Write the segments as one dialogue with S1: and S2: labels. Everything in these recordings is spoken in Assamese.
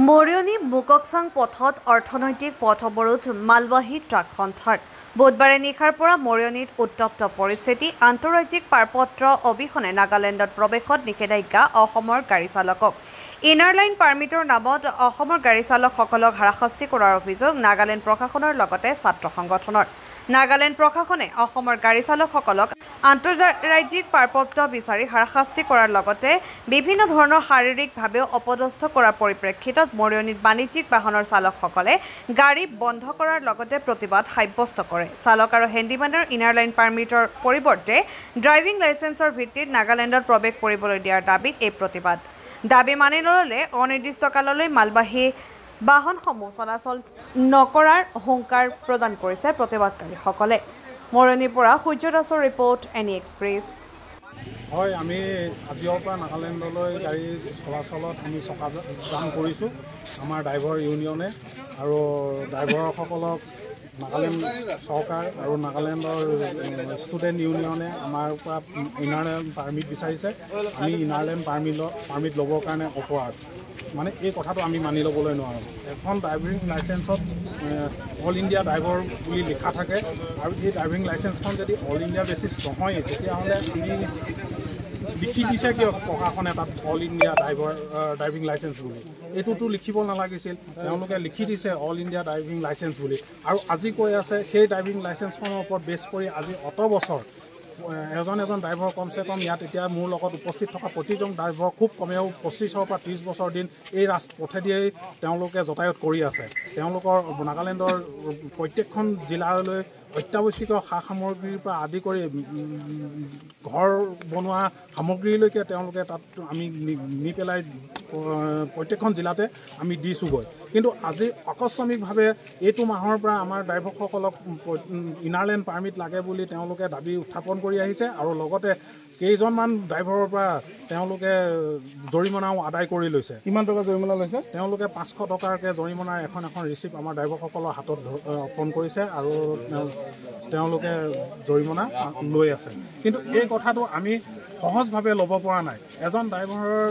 S1: মৰিয়নি বোককচাং পথত অৰ্থনৈতিক পথ অৱৰোধ মালবাহী ট্ৰাক সন্থাৰ বুধবাৰে নিশাৰ পৰা মৰিয়নিত উত্তপ্ত পৰিস্থিতি আন্তঃৰাজ্যিক পাৰপত্ৰ অবিহনে নাগালেণ্ডত প্ৰৱেশত নিষেধাজ্ঞা অসমৰ গাড়ী চালকক ইনাৰ লাইন পাৰ্মিটৰ নামত অসমৰ গাড়ী চালকসকলক হাৰাশাস্তি কৰাৰ অভিযোগ নাগালেণ্ড প্ৰশাসনৰ লগতে ছাত্ৰ সংগঠনৰ নাগালেণ্ড প্ৰশাসনে অসমৰ গাড়ী চালকসকলক আন্তঃৰাজ্যিক পাৰপত্ৰ বিচাৰি হাৰাশাস্তি কৰাৰ লগতে বিভিন্ন ধৰণৰ শাৰীৰিকভাৱেও অপদস্থ কৰাৰ পৰিপ্ৰেক্ষিতত মৰিয়নিত বাণিজ্যিক বাহনৰ চালকসকলে গাড়ী বন্ধ কৰাৰ লগতে প্ৰতিবাদ সাব্যস্ত কৰে। চালক আৰু হেণ্ডিমেনৰ ইনাৰ লাইন পাৰ্মিটৰ পৰিৱৰ্তে ড্ৰাইভিং লাইচেন্সৰ ভিত্তিত নাগালেণ্ডত প্ৰৱেশ কৰিবলৈ দিয়াৰ দাবীত এই প্ৰতিবাদ। দাবী মানি নল'লে অনিৰ্দিষ্টকাললৈ মালবাহী বাহনসমূহ চলাচল নকৰাৰ হুংকাৰ প্ৰদান কৰিছে প্ৰতিবাদকাৰীসকলে। মৰিয়নিৰ পৰা সূৰ্য দাসৰ ৰিপৰ্ট, এনি এক্সপ্ৰেছ।
S2: হয়, আমি আজিৰ পৰা নাগালেণ্ডলৈ গাড়ী চলাচলত আমি চকাজাম কৰিছোঁ আমাৰ ড্ৰাইভাৰ ইউনিয়নে আৰু ড্ৰাইভাৰসকলক নাগালেণ্ড চৰকাৰ আৰু নাগালেণ্ডৰ ষ্টুডেণ্ট ইউনিয়নে আমাৰ পৰা ইনাৰ লাইন পাৰ্মিট বিচাৰিছে। আমি ইনাৰ লাইন পাৰ্মিট ল'বৰ কাৰণে অপৰাধ মানে এই কথাটো আমি মানি ল'বলৈ নোৱাৰোঁ। এখন ড্ৰাইভিং লাইচেন্সত অল ইণ্ডিয়া ড্ৰাইভাৰ বুলি লিখা থাকে আৰু এই ড্ৰাইভিং লাইচেন্সখন যদি অল ইণ্ডিয়া বেচিছ নহয় তেতিয়াহ'লে আমি লিখি দিছে কিয় প্ৰশাসনে তাত অল ইণ্ডিয়া ড্ৰাইভিং লাইচেন্স বুলি, এইটোতো লিখিব নালাগিছিল। তেওঁলোকে লিখি দিছে অল ইণ্ডিয়া ড্ৰাইভিং লাইচেন্স বুলি আৰু আজি কৈ আছে সেই ড্ৰাইভিং লাইচেন্সখনৰ ওপৰত বেছ কৰি আজি অত বছৰ এজন ড্ৰাইভাৰ কমচে কম ইয়াত এতিয়া মোৰ লগত উপস্থিত থকা প্ৰতিজন ড্ৰাইভাৰ খুব কমেও 25ৰ পৰা 30 বছৰ দিন এই পথেদিয়েই তেওঁলোকে যাতায়াত কৰি আছে। তেওঁলোকৰ নাগালেণ্ডৰ প্ৰত্যেকখন জিলালৈ অত্যাৱশ্যকীয় সা সামগ্ৰীৰ পৰা আদি কৰি ঘৰ বনোৱা সামগ্ৰীলৈকে তেওঁলোকে তাত আমি নি পেলাই প্ৰত্যেকখন জিলাতে আমি দিছোঁগৈ। কিন্তু আজি আকস্মিকভাৱে এইটো মাহৰ পৰা আমাৰ ড্ৰাইভাৰসকলক ইনাৰ লাইন পাৰ্মিট লাগে বুলি তেওঁলোকে দাবী উত্থাপন কৰি আহিছে আৰু লগতে কেইজনমান ড্ৰাইভাৰৰ পৰা তেওঁলোকে জৰিমনাও আদায় কৰি লৈছে।
S3: কিমান টকা জৰিমনা লৈছে?
S2: তেওঁলোকে 500 টকাকৈ জৰিমনাৰ এখন ৰিচিপ্ট আমাৰ ড্ৰাইভাৰসকলৰ হাতত অৰ্পণ কৰিছে আৰু তেওঁলোকে জৰিমনা লৈ আছে। কিন্তু এই কথাটো আমি সহজভাৱে ল'ব পৰা নাই এজন ড্ৰাইভাৰৰ,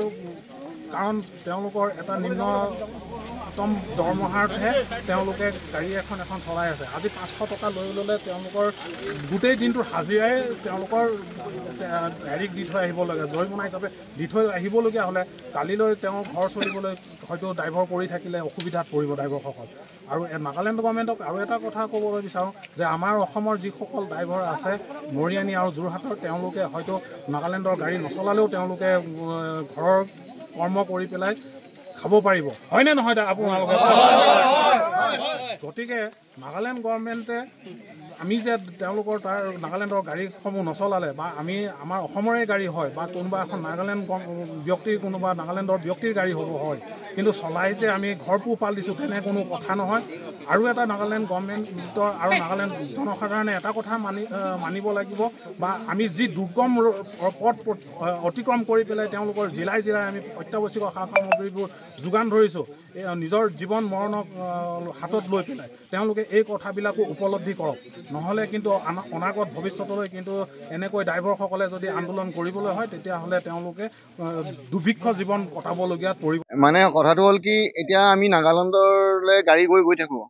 S2: কাৰণ তেওঁলোকৰ এটা নিম্নতম দৰমহাৰহে তেওঁলোকে গাড়ী এখন চলাই আছে। আজি 500 টকা লৈ ল'লে তেওঁলোকৰ গোটেই দিনটোৰ হাজিৰাই তেওঁলোকৰ গাড়ীক দি থৈ আহিব লাগে, জৰিমনা হিচাপে দি থৈ আহিবলগীয়া হ'লে কালিলৈ তেওঁ ঘৰ চলিবলৈ হয়তো ড্ৰাইভাৰ কৰি থাকিলে অসুবিধাত পৰিব ড্ৰাইভাৰসকল। আৰু নাগালেণ্ড গভৰ্ণমেণ্টক আৰু এটা কথা ক'বলৈ বিচাৰোঁ যে আমাৰ অসমৰ যিসকল ড্ৰাইভাৰ আছে মৰিয়নি আৰু যোৰহাটৰ, তেওঁলোকে হয়তো নাগালেণ্ডৰ গাড়ী নচলালেও তেওঁলোকে ঘৰৰ কৰ্ম কৰি পেলাই খাব পাৰিব, হয়নে নহয় আপোনালোকে? গতিকে নাগালেণ্ড গভৰ্ণমেণ্টে আমি যে তেওঁলোকৰ তাৰ নাগালেণ্ডৰ গাড়ীসমূহ নচলালে বা আমাৰ অসমৰে গাড়ী হয় বা কোনোবা এখন নাগালেণ্ড ব্যক্তিৰ কোনোবা নাগালেণ্ডৰ ব্যক্তিৰ গাড়ী হ'ব হয়, কিন্তু চলাই যে আমি ঘৰ পোহপাল দিছোঁ তেনে কোনো কথা নহয়। আৰু এটা নাগালেণ্ড গভৰ্ণমেণ্টৰ আৰু নাগালেণ্ড জনসাধাৰণে এটা কথা মানিব লাগিব বা আমি যি দুৰ্গম পথ অতিক্ৰম কৰি পেলাই তেওঁলোকৰ জিলাই আমি অত্যাৱশ্যকীয় সা সামগ্ৰীবোৰ যোগান ধৰিছোঁ নিজৰ জীৱন মৰণক হাতত লৈ পেলাই, তেওঁলোকে এই কথাবিলাকো উপলব্ধি কৰক। নহ'লে কিন্তু অনাগত ভৱিষ্যতলৈ কিন্তু এনেকৈ ড্ৰাইভাৰসকলে যদি আন্দোলন কৰিবলৈ হয় তেতিয়াহ'লে তেওঁলোকে দুৰ্ভিক্ষ জীৱন কটাবলগীয়াত পৰিব।
S3: মানে কথাটো হ'ল কি, এতিয়া আমি নাগালেণ্ডলৈ গাড়ী গৈ থাকোঁ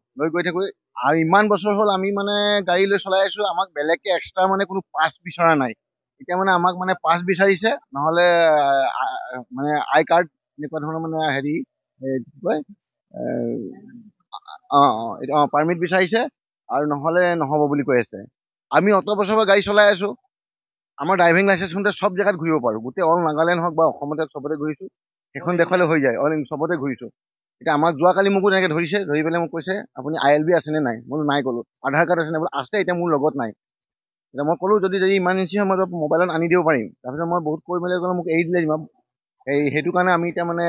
S3: আৰু ইমান বছৰ হ'ল আমি মানে গাড়ী লৈ চলাই আছোঁ, আমাক বেলেগকৈ এক্সট্ৰা মানে কোনো পাছ বিচৰা নাই। এতিয়া মানে আমাক মানে পাছ বিচাৰিছে, নহ'লে মানে আই কাৰ্ড এনেকুৱা ধৰণৰ মানে হেৰি কি কয় পাৰ্মিট বিচাৰিছে আৰু নহ'লে নহ'ব বুলি কৈ আছে। আমি অত বছৰৰ পৰা গাড়ী চলাই আছোঁ, আমাৰ ড্ৰাইভিং লাইচেন্সখনতে চব জেগাত ঘূৰিব পাৰোঁ, গোটেই অল নাগালেণ্ড হওক বা অসমতে চবতে ঘূৰিছোঁ, সেইখন দেশলৈ হৈ যায় চবতে ঘূৰিছোঁ। এতিয়া আমাক যোৱাকালি মোকো তেনেকৈ ধৰিছে, ধৰি পেলাই মোক কৈছে আপুনি ILB আছেনে নাই? মই নাই ক'লোঁ। আধাৰ কাৰ্ড আছেনে? বোলে আছে, এতিয়া মোৰ লগত নাই। এতিয়া মই ক'লোঁ যদি ইমাৰ্জেঞ্চি হয় মই মোবাইলত আনি দিব পাৰিম। তাৰপিছত মই বহুত কৈ মেলি ক'লোঁ মোক এৰি দিলে যিমান সেইটো কাৰণে আমি এতিয়া মানে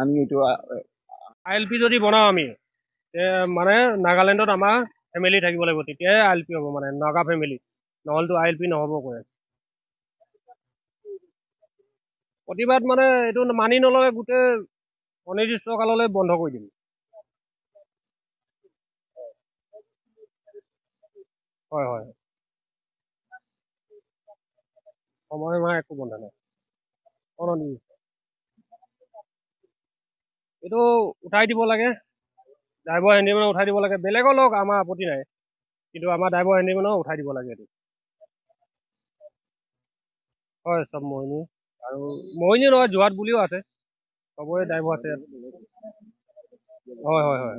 S3: আমি এইটো
S4: ILP যদি বনাওঁ আমি মানে নাগালেণ্ডত আমাৰ ফেমিলি থাকিব লাগিব, তেতিয়াহে ILP হ'ব, মানে নাগা ফেমিলি, নহ'লেতো ILP নহ'ব কৈ। প্ৰতিবাদ মানে এইটো মানি নল'লে গোটেই অনিৰ্দিষ্টকাললৈ বন্ধ কৰি দিম। হয়, সময় একো বন্ধা নাই। এইটো উঠাই দিব লাগে, ড্ৰাইভাৰ হেণ্ডিমেনক উঠাই দিব লাগে। বেলেগৰ লওক, আমাৰ আপত্তি নাই, কিন্তু আমাৰ ড্ৰাইভাৰ হেণ্ডিমেনক উঠাই দিব লাগে এইটো। হয়, চব মৰিনী, আৰু মৰিনী নহয়, যোৰহাট বুলিও আছে, চবৰে ড্ৰাইভাৰ আছে। হয় হয় হয়।